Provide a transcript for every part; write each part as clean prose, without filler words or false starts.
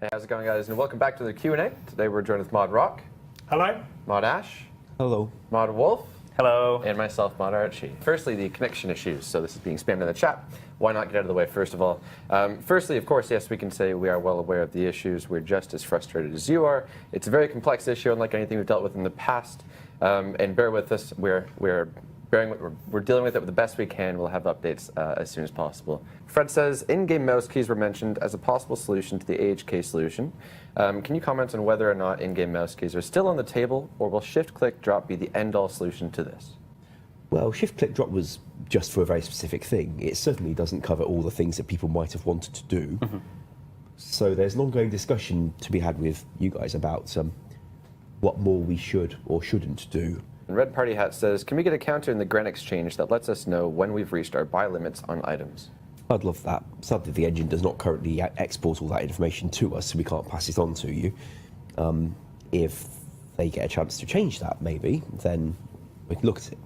Hey, how's it going, guys? And welcome back to the Q&A. Today we're joined with Mod Rock. Hello. Mod Ash. Hello. Mod Wolf. Hello. And myself, Mod Archie. Firstly, the connection issues. So this is being spammed in the chat. Why not get out of the way, first of all? Firstly, of course, yes, we can say we are well aware of the issues. We're just as frustrated as you are. It's a very complex issue, unlike anything we've dealt with in the past. And bear with us. We're dealing with it the best we can. We'll have updates as soon as possible. Fred says, in-game mouse keys were mentioned as a possible solution to the AHK solution. Can you comment on whether or not in-game mouse keys are still on the table, or will shift-click drop be the end-all solution to this? Well, shift-click drop was just for a very specific thing. It certainly doesn't cover all the things that people might have wanted to do. Mm-hmm. So there's an ongoing discussion to be had with you guys about what more we should or shouldn't do. Red Party Hat says, can we get a counter in the Gren exchange that lets us know when we've reached our buy limits on items? I'd love that. Sadly, the engine does not currently export all that information to us, so we can't pass it on to you. If they get a chance to change that, maybe, then we can look at it.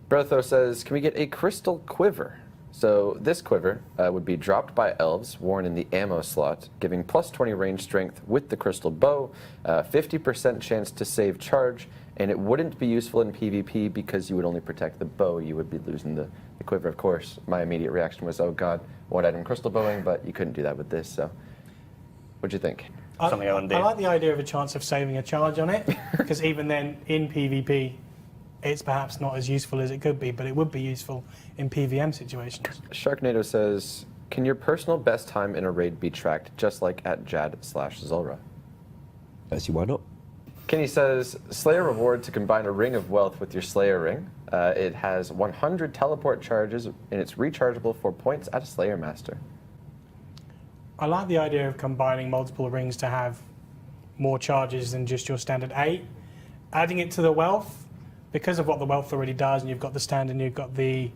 Bertho says, can we get a crystal quiver? So this quiver would be dropped by elves, worn in the ammo slot, giving plus 20 range strength with the crystal bow, 50% chance to save charge, and it wouldn't be useful in PvP because you would only protect the bow. You would be losing the quiver, of course. My immediate reaction was, oh god, one item crystal bowing, but you couldn't do that with this, so what'd you think? I like the idea of a chance of saving a charge on it, because even then, in PvP, it's perhaps not as useful as it could be, but it would be useful in PvM situations. Sharknado says, can your personal best time in a raid be tracked just like at Jad/Zulrah? I see why not. Kenny says, Slayer reward to combine a ring of wealth with your Slayer ring. It has 100 teleport charges, and it's rechargeable for points at a Slayer Master. I like the idea of combining multiple rings to have more charges than just your standard 8. Adding it to the wealth, because of what the wealth already does, and you've got the standard and you've got the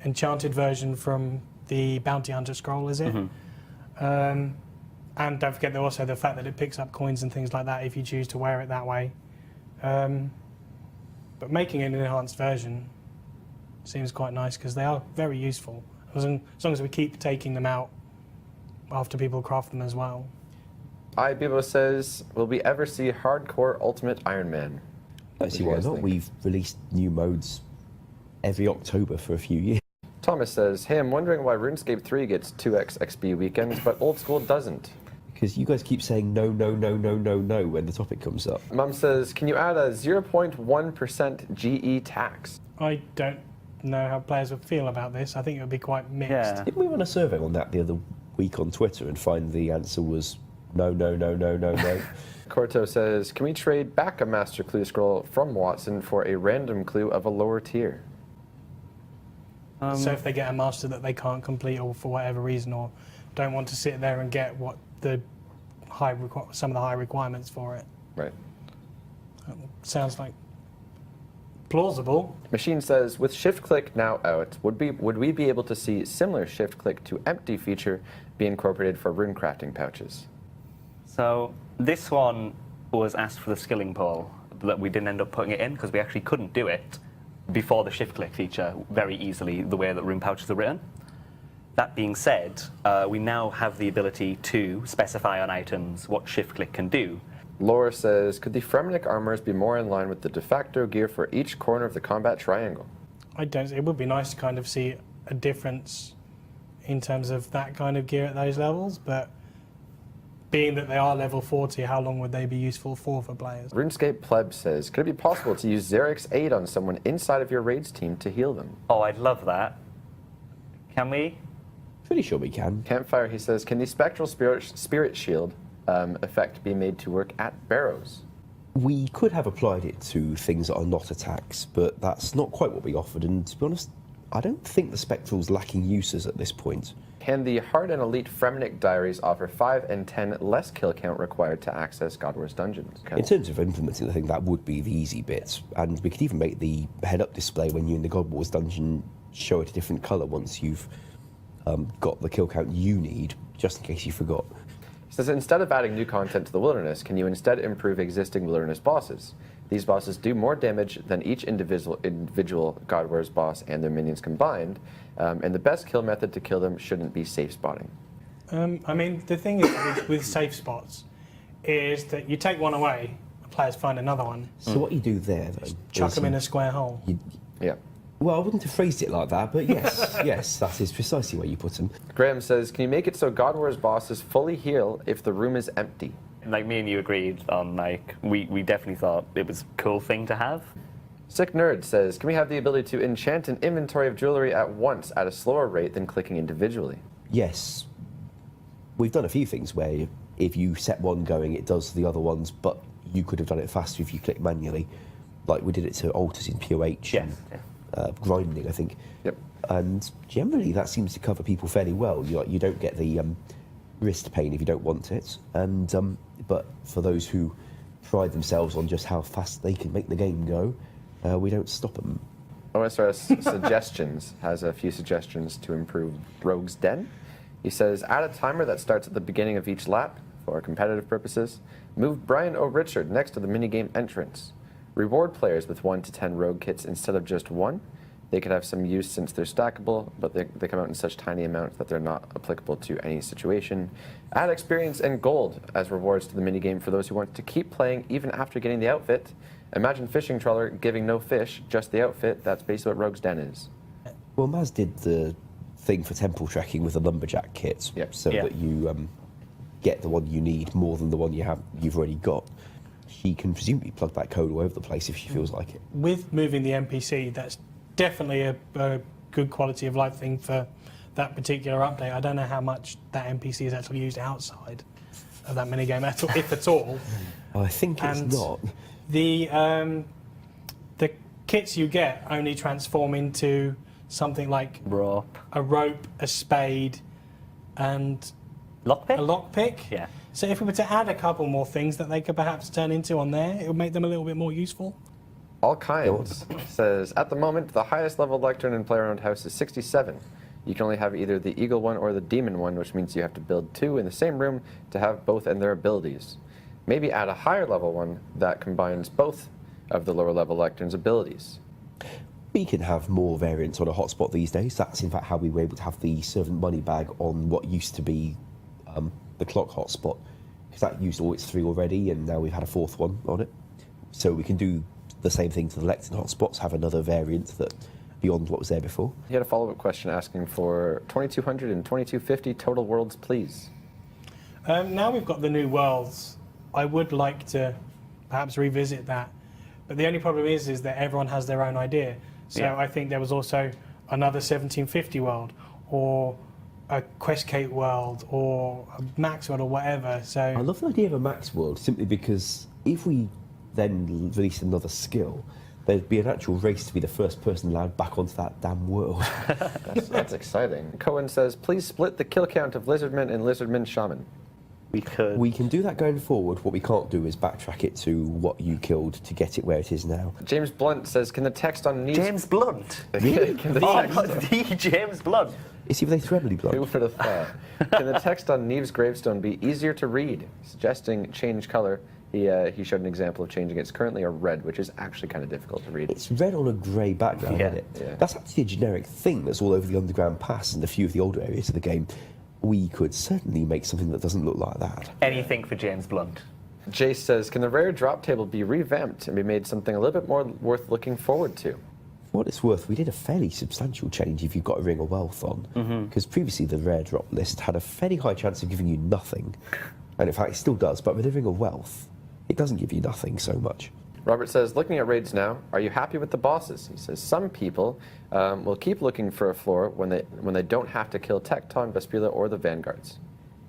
enchanted version from the Bounty Hunter scroll, is it? Mm-hmm. And don't forget also the fact that it picks up coins and things like that if you choose to wear it that way. But making it an enhanced version seems quite nice because they are very useful, as long as we keep taking them out after people craft them as well. Ibibo says, will we ever see hardcore Ultimate Iron Man? I see why not. We've released new modes every October for a few years. Thomas says, hey, I'm wondering why RuneScape 3 gets 2x XP weekends, but Old School doesn't. Because you guys keep saying no, no, no, no, no, no when the topic comes up. Mum says, can you add a 0.1% GE tax? I don't know how players would feel about this. I think it would be quite mixed. Yeah. Didn't we run a survey on that the other week on Twitter and find the answer was no, no, no, no, no, no? Corto says, can we trade back a Master Clue scroll from Watson for a random clue of a lower tier? So if they get a master that they can't complete or for whatever reason, or don't want to sit there and get what the some of the high requirements for it. Right. Sounds like plausible. Machine says, with shift-click now out, would we be able to see similar shift-click to empty feature be incorporated for rune crafting pouches? So this one was asked for the skilling poll, but we didn't end up putting it in because we actually couldn't do it before the shift-click feature very easily, the way that rune pouches are written. That being said, we now have the ability to specify on items what shift-click can do. Laura says, could the Fremenic armors be more in line with the de facto gear for each corner of the combat triangle? It would be nice to kind of see a difference in terms of that kind of gear at those levels, but being that they are level 40, how long would they be useful for players? RuneScape Pleb says, could it be possible to use Xeric's aid on someone inside of your raids team to heal them? Oh, I'd love that. Can we? Pretty sure we can. Campfire, he says, can the Spectral Spirit Shield effect be made to work at Barrows? We could have applied it to things that are not attacks, but that's not quite what we offered, and to be honest, I don't think the Spectral's lacking uses at this point. Can the Hard and Elite Fremenic diaries offer 5 and 10 less kill count required to access God Wars dungeons? In terms of implementing the thing, that would be the easy bit, and we could even make the head-up display when you're in the God Wars dungeon show it a different colour once you've got the kill count you need, just in case you forgot. It says, instead of adding new content to the wilderness, can you instead improve existing wilderness bosses? These bosses do more damage than each individual God Wars boss and their minions combined, and the best kill method to kill them shouldn't be safe spotting. I mean, the thing is with safe spots is that you take one away, the players find another one, So what you do there, though, chuck is them in a square hole. Yeah. well, I wouldn't have phrased it like that, but yes, yes, that is precisely where you put them. Graham says, can you make it so God Wars bosses fully heal if the room is empty? Like me and you agreed on, like, we definitely thought it was a cool thing to have. Sick Nerd says, can we have the ability to enchant an inventory of jewelry at once at a slower rate than clicking individually? Yes, we've done a few things where if you set one going, it does the other ones, but you could have done it faster if you click manually. Like we did it to altars in POH Yes. and grinding, I think. Yep. And generally that seems to cover people fairly well. You don't get the wrist pain if you don't want it. And but for those who pride themselves on just how fast they can make the game go, we don't stop them. OSRS Suggestions has a few suggestions to improve Rogue's Den. He says, add a timer that starts at the beginning of each lap for competitive purposes. Move Brian O'Richard next to the minigame entrance. Reward players with 1 to 10 rogue kits instead of just 1. They could have some use since they're stackable, but they come out in such tiny amounts that they're not applicable to any situation. Add experience and gold as rewards to the minigame for those who want to keep playing even after getting the outfit. Imagine Fishing Trawler giving no fish, just the outfit. That's basically what Rogue's Den is. Well, Maz did the thing for temple tracking with the lumberjack kit, Yep. so Yeah. that you get the one you need more than the one you've already got. She can presumably plug that code all over the place if she feels like it. With moving the NPC, that's definitely a good quality of life thing for that particular update. I don't know how much that NPC is actually used outside of that minigame at all, if at all. I think it's And not. The kits you get only transform into something like Rope. a rope, a spade, and Lockpick? a lockpick. Yeah. So if we were to add a couple more things that they could perhaps turn into on there, it would make them a little bit more useful. All Kinds says, at the moment, the highest level lectern in PlayerOwned House is 67. You can only have either the Eagle one or the Demon one, which means you have to build 2 in the same room to have both and their abilities. Maybe add a higher level one that combines both of the lower level lectern's abilities. We can have more variants on a hotspot these days. That's in fact how we were able to have the servant money bag on what used to be the clock hotspot, because that used all its 3 already, and now we've had a 4th one on it. So we can do the same thing to the lectern hotspots, have another variant that beyond what was there before. He had a follow-up question asking for 2200 and 2250 total worlds, please. Now we've got the new worlds. I would like to perhaps revisit that, but the only problem is that everyone has their own idea. So Yeah. I think there was also another 1750 world, or a Questgate world, or a Max world, or whatever. I So love the idea of a max world simply because if we then released another skill, there'd be an actual race to be the first person allowed back onto that damn world. That's exciting. Cohen says, please split the kill count of Lizardman and Lizardman Shaman. We could. We can do that going forward. What we can't do is backtrack it to what you killed to get it where it is now. James Blunt says, can the text on Neve's... James Blunt. Can the Oh, text- not the James Blunt. Is he with Emily Who Blunt? would have thought? Can the text on Neve's gravestone be easier to read? Suggesting change color. He showed an example of changing it. It's currently a red, which is actually kind of difficult to read. It's red on a grey background, Yeah. isn't it? Yeah. That's actually a generic thing that's all over the underground pass and a few of the older areas of the game. We could certainly make something that doesn't look like that. Anything for James Blunt. Jace says, can the rare drop table be revamped and be made something a little bit more worth looking forward to? For what it's worth, we did a fairly substantial change if you've got a Ring of Wealth on. Because previously the rare drop list had a fairly high chance of giving you nothing. And in fact, it still does, but with a Ring of Wealth, it doesn't give you nothing so much. Robert says, looking at raids now, are you happy with the bosses? He says, some people will keep looking for a floor when they don't have to kill Tecton, Vespula, or the Vanguards.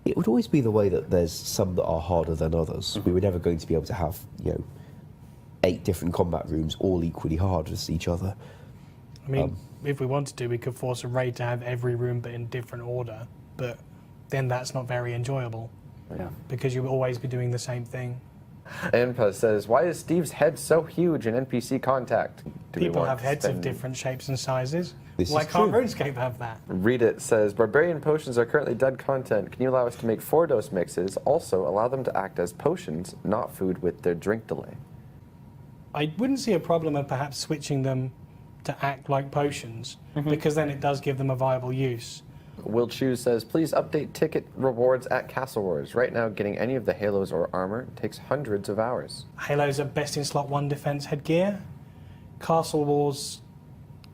It would always be the way that there's some that are harder than others. We were never going to be able to have, 8 different combat rooms all equally hard as each other. I mean, if we wanted to, we could force a raid to have every room but in different order, but then that's not very enjoyable Yeah. because you will always be doing the same thing. Enpa says, why is Steve's head so huge in NPC Contact? Do we People want have to heads of spend- different shapes and sizes. This Why is can't true. RuneScape have that? Read It says, Barbarian potions are currently dead content. Can you allow us to make 4-dose mixes? Also, allow them to act as potions, not food with their drink delay. I wouldn't see a problem of perhaps switching them to act like potions, because then it does give them a viable use. Will Choose says, please update ticket rewards at Castle Wars. Right now, getting any of the halos or armor takes hundreds of hours. Halos are best in slot 1 defense headgear. Castle Wars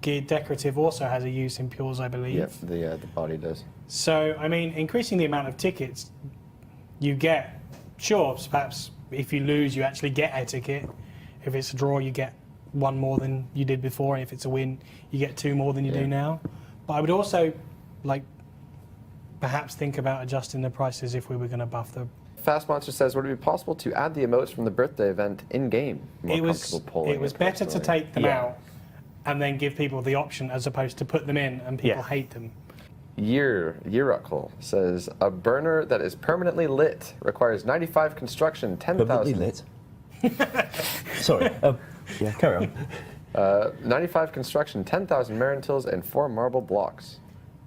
gear decorative also has a use in Pures, I believe. Yep, the body does. So, I mean, increasing the amount of tickets you get, sure, perhaps if you lose, you actually get a ticket. If it's a draw, you get 1 more than you did before. And if it's a win, you get 2 more than you do now. But I would also, like, perhaps think about adjusting the prices if we were going to buff the... Fast Monster says, would it be possible to add the emotes from the birthday event in-game? It was better to take them out and then give people the option as opposed to put them in and people hate them. Yeruckle says, a burner that is permanently lit requires 95 construction, 10,000... Permanently lit? Sorry. Yeah, carry on. 95 construction, 10,000 Marintils, and 4 marble blocks.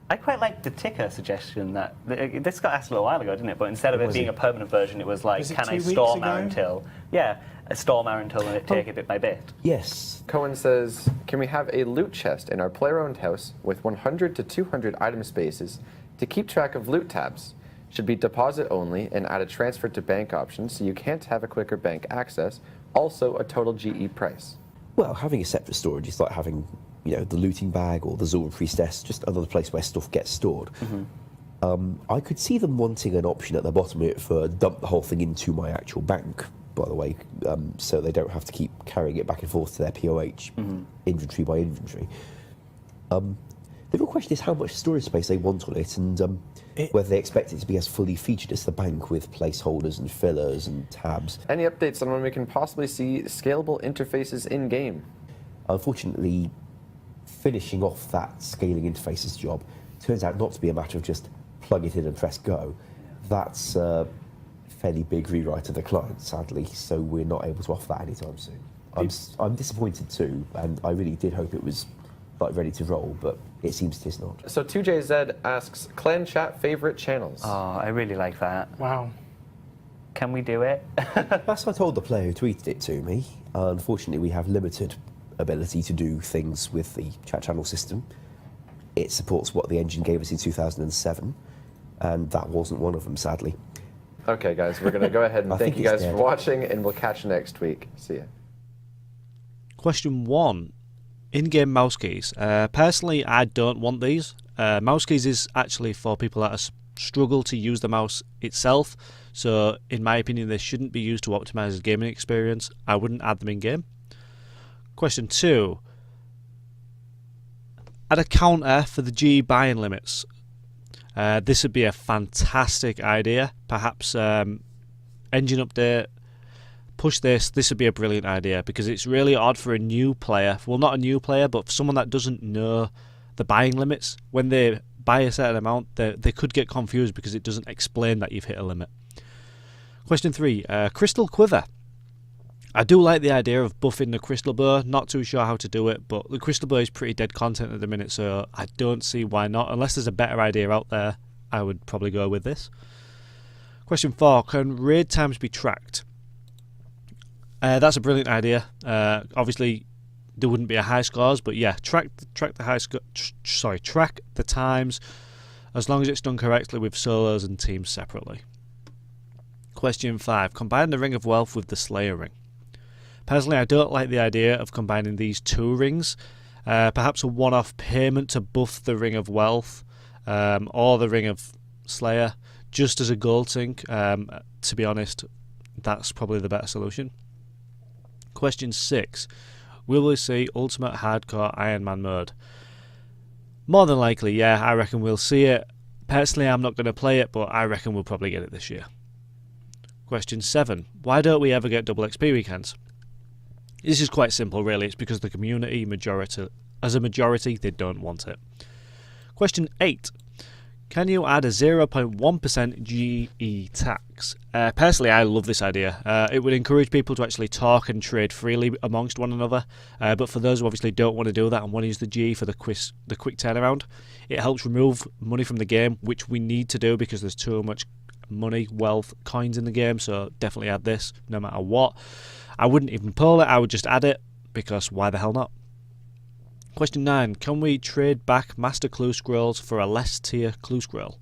I quite like the ticker suggestion that this got asked a little while ago, didn't it? But instead of it being a permanent version, it was like, Was it can I 2 store weeks ago? Marintil? Yeah, a store Marintil and it take it bit by bit. Yes. Cohen says, can we have a loot chest in our player-owned house with 100 to 200 item spaces to keep track of loot tabs? Should be deposit only and add a transfer to bank option so you can't have a quicker bank access. Also a total GE price. Well, having a separate storage is like having, you know, the looting bag or the Zora Priestess, just another place where stuff gets stored. I could see them wanting an option at the bottom of it for dump the whole thing into my actual bank, by the way, so they don't have to keep carrying it back and forth to their POH, inventory by inventory. The real question is how much storage space they want on it and whether they expect it to be as fully featured as the bank with placeholders and fillers and tabs. Any updates on when we can possibly see scalable interfaces in-game? Unfortunately, finishing off that scaling interfaces job turns out not to be a matter of just plug it in and press go. That's a fairly big rewrite of the client, sadly, so we're not able to offer that anytime soon. I'm disappointed too, and I really did hope it was like ready to roll, but it seems it is not. So 2JZ asks, clan chat favorite channels? Oh, I really like that. Wow. Can we do it? That's what I told the player who tweeted it to me. Unfortunately, we have limited ability to do things with the chat channel system. It supports what the engine gave us in 2007, and that wasn't one of them, sadly. Okay, guys, we're going to go ahead and I thank think you it's guys for dead. watching, and we'll catch you next week. See ya. Question 1. In-game mouse keys. Personally, I don't want these. Mouse keys is actually for people that struggle to use the mouse itself, so in my opinion they shouldn't be used to optimize the gaming experience. I wouldn't add them in-game. Question 2. Add a counter for the G buying limits. This would be a fantastic idea. Perhaps engine update, push this. This would be a brilliant idea because it's really odd for a new player, well, not a new player, but for someone that doesn't know the buying limits. When they buy a certain amount, they could get confused because it doesn't explain that you've hit a limit. Question 3. Crystal Quiver. I do like the idea of buffing the crystal bow. Not too sure how to do it, but the crystal bow is pretty dead content at the minute, so I don't see why not. Unless there's a better idea out there, I would probably go with this. Question 4. Can raid times be tracked? That's a brilliant idea. Obviously, there wouldn't be a high scores, but yeah, track the times as long as it's done correctly with solos and teams separately. Question 5. Combine the Ring of Wealth with the Slayer Ring. Personally, I don't like the idea of combining these 2 rings. Perhaps a one-off payment to buff the Ring of Wealth or the Ring of Slayer, just as a gold sink. To be honest, that's probably the better solution. Question 6. Will we see Ultimate Hardcore Iron Man mode? More than likely, yeah, I reckon we'll see it. Personally, I'm not going to play it, but I reckon we'll probably get it this year. Question 7. Why don't we ever get double XP weekends? This is quite simple, really. It's because the community, as a majority, they don't want it. Question 8. Can you add a 0.1% GE tax? Personally, I love this idea. It would encourage people to actually talk and trade freely amongst one another. But for those who obviously don't want to do that and want to use the GE for the quick turnaround, it helps remove money from the game, which we need to do because there's too much money, wealth, coins in the game. So definitely add this no matter what. I wouldn't even pull it. I would just add it because why the hell not? Question 9. Can we trade back master clue scrolls for a less tier clue scroll?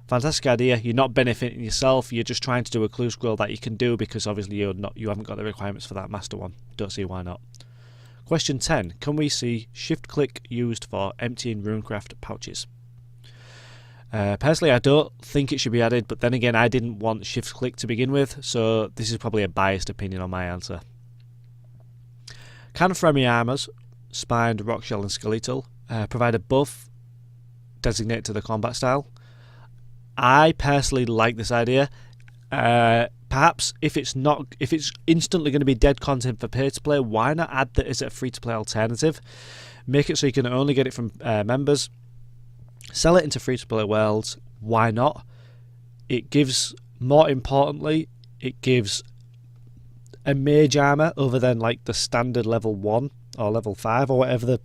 Fantastic idea. You're not benefiting yourself. You're just trying to do a clue scroll that you can do because obviously you haven't got the requirements for that master one. Don't see why not. Question 10. Can we see shift+click used for emptying runecraft pouches? Personally, I don't think it should be added, but then again, I didn't want shift+click to begin with, so this is probably a biased opinion on my answer. Can Fremy armors, spined, rockshell and skeletal, provide a buff designated to the combat style? I personally like this idea. Perhaps if it's instantly going to be dead content for pay to play, why not add that as a free to play alternative? Make it so you can only get it from members. Sell it into free to play worlds. Why not? It gives, more importantly, it gives a mage armor other than like the standard level 1 or level 5 or whatever the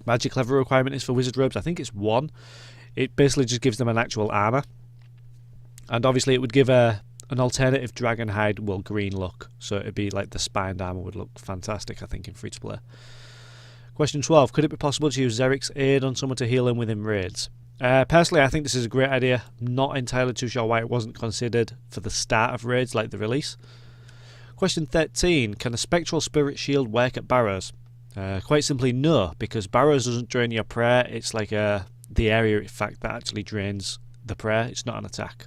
magic level requirement is for wizard robes. I think it's 1. It basically just gives them an actual armor. And obviously it would give an alternative dragon hide wool green look. So it'd be like the spined armor would look fantastic, I think, in free to play. Question 12. Could it be possible to use Xeric's aid on someone to heal him within raids? Personally, I think this is a great idea. Not entirely too sure why it wasn't considered for the start of raids like the release. Question 13. Can a spectral spirit shield work at barrows? Quite simply no, because barrows doesn't drain your prayer. It's like the area effect that actually drains the prayer. It's not an attack.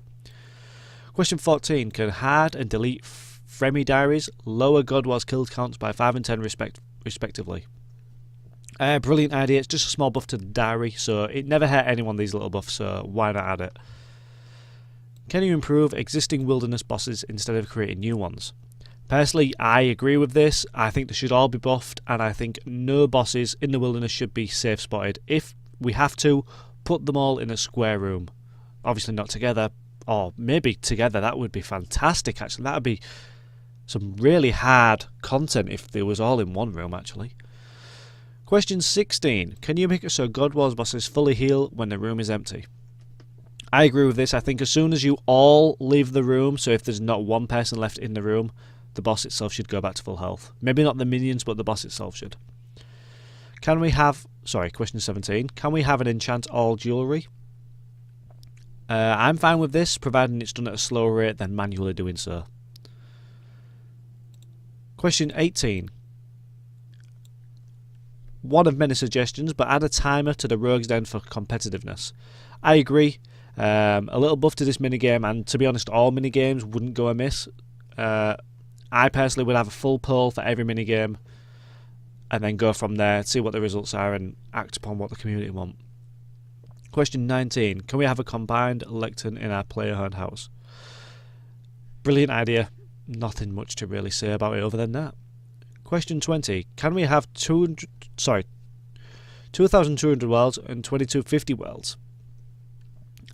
Question 14. Can hard and delete Fremy diaries lower God Wars kill counts by 5 and 10 respectively? Brilliant idea. It's just a small buff to the diary, so it never hurt anyone, these little buffs, so why not add it? Can you improve existing wilderness bosses instead of creating new ones? Personally, I agree with this. I think they should all be buffed, and I think no bosses in the wilderness should be safe spotted. If we have to, put them all in a square room. Obviously not together, or maybe together. That would be fantastic, actually. That would be some really hard content if they was all in one room, actually. Question 16. Can you make it so God Wars bosses fully heal when the room is empty? I agree with this. I think as soon as you all leave the room, so if there's not one person left in the room, the boss itself should go back to full health. Maybe not the minions, but the boss itself should. Can we have... Sorry, question 17. Can we have an enchant all jewellery? I'm fine with this, providing it's done at a slower rate than manually doing so. Question 18. One of many suggestions, but add a timer to the Rogue's Den for competitiveness. I agree. A little buff to this minigame, and to be honest, all minigames wouldn't go amiss. I personally would have a full poll for every minigame, and then go from there, see what the results are, and act upon what the community want. Question 19. Can we have a combined lectern in our player-owned house? Brilliant idea. Nothing much to really say about it other than that. Question 20. Can we have 2,200 worlds and 2,250 worlds?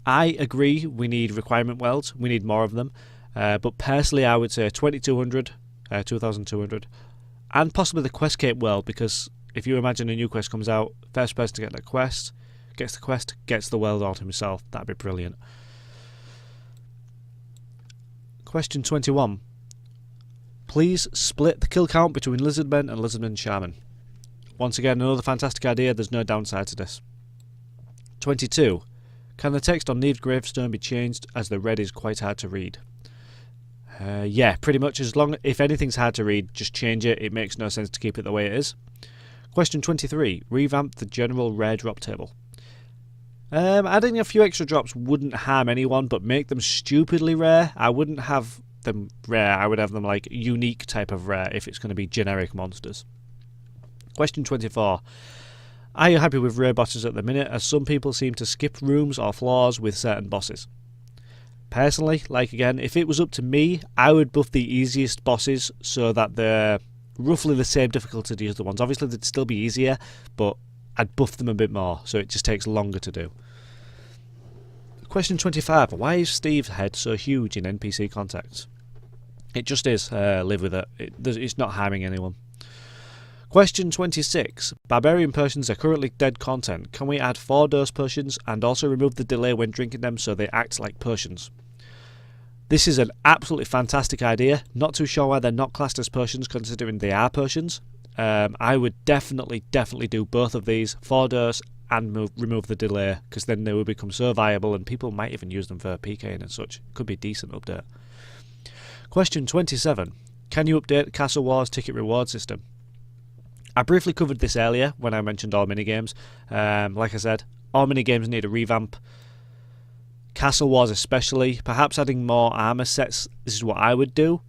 I agree we need requirement worlds. We need more of them. But personally, I would say 2,200, 2,200, and possibly the Quest Cape world, because if you imagine a new quest comes out, first person to get that quest, gets the world out himself. That'd be brilliant. Question 21. Please split the kill count between Lizardmen and Lizardman Shaman. Once again, another fantastic idea. There's no downside to this. 22. Can the text on Neve's gravestone be changed, as the red is quite hard to read? Yeah, pretty much. If anything's hard to read, just change it. It makes no sense to keep it the way it is. Question 23. Revamp the general rare drop table. Adding a few extra drops wouldn't harm anyone, but make them stupidly rare. I wouldn't have them rare. I would have them like unique type of rare if it's going to be generic monsters. Question 24. Are you happy with rare bosses at the minute, as some people seem to skip rooms or floors with certain bosses? Personally, like again, if it was up to me, I would buff the easiest bosses so that they're roughly the same difficulty as the ones. Obviously they'd still be easier, but I'd buff them a bit more, so it just takes longer to do. Question 25. Why is Steve's head so huge in NPC contacts? It just is. Live with it. It's not harming anyone. Question 26. Barbarian potions are currently dead content. Can we add 4-dose potions and also remove the delay when drinking them so they act like potions? This is an absolutely fantastic idea. Not too sure why they're not classed as potions, considering they are potions. I would definitely do both of these, force and remove the delay, because then they will become so viable and people might even use them for PKing and such. Could be a decent update. Question 27. Can you update the Castle Wars ticket reward system? I briefly covered this earlier when I mentioned all minigames. Like I said, all minigames need a revamp. Castle Wars especially, perhaps adding more armor sets. This is what I would do.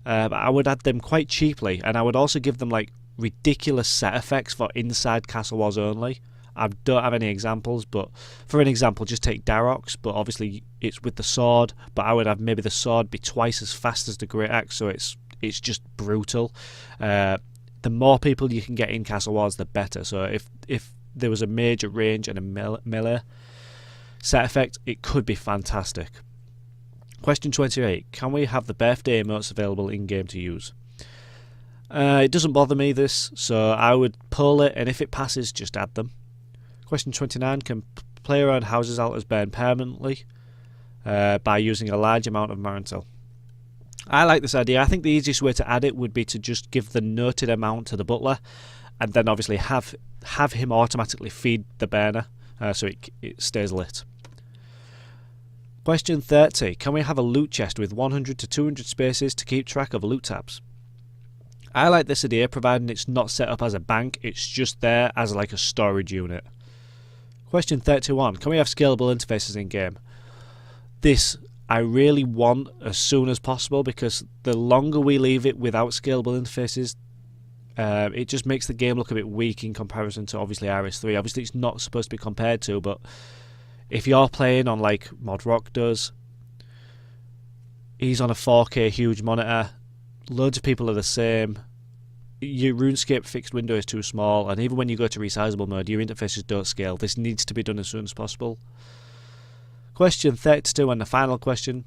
But I would add them quite cheaply, and I would also give them like ridiculous set effects for inside Castle Wars only. I don't have any examples, but for an example, just take Darroch's, but obviously it's with the sword, but I would have maybe the sword be twice as fast as the Great Axe, so it's just brutal. The more people you can get in Castle Wars, the better. So if there was a major range and a melee set effect, it could be fantastic. Question 28. Can we have the birthday emotes available in-game to use? It doesn't bother me, this, so I would pull it, and if it passes, just add them. Question 29. Can player-owned houses altars burn permanently by using a large amount of Marantil? I like this idea. I think the easiest way to add it would be to just give the noted amount to the butler, and then obviously have him automatically feed the burner so it stays lit. Question 30. Can we have a loot chest with 100 to 200 spaces to keep track of loot tabs? I like this idea, providing it's not set up as a bank, it's just there as like a storage unit. Question 31. Can we have scalable interfaces in game? This I really want as soon as possible, because the longer we leave it without scalable interfaces, it just makes the game look a bit weak in comparison to obviously RS3. Obviously it's not supposed to be compared to, but if you're playing on like Modrock does, he's on a 4K huge monitor, loads of people are the same, your RuneScape fixed window is too small, and even when you go to resizable mode, your interfaces don't scale. This needs to be done as soon as possible. Question 32 and the final question.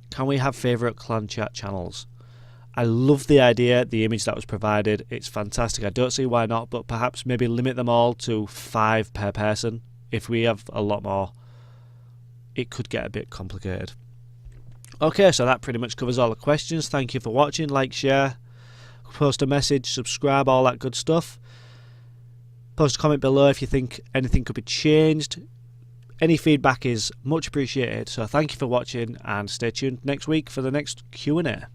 Can we have favourite clan chat channels? I love the idea, the image that was provided. It's fantastic. I don't see why not, but perhaps maybe limit them all to 5 per person. If we have a lot more, it could get a bit complicated. Okay, so that pretty much covers all the questions. Thank you for watching. Like, share, post a message, subscribe, all that good stuff. Post a comment below if you think anything could be changed. Any feedback is much appreciated. So thank you for watching, and stay tuned next week for the next Q&A.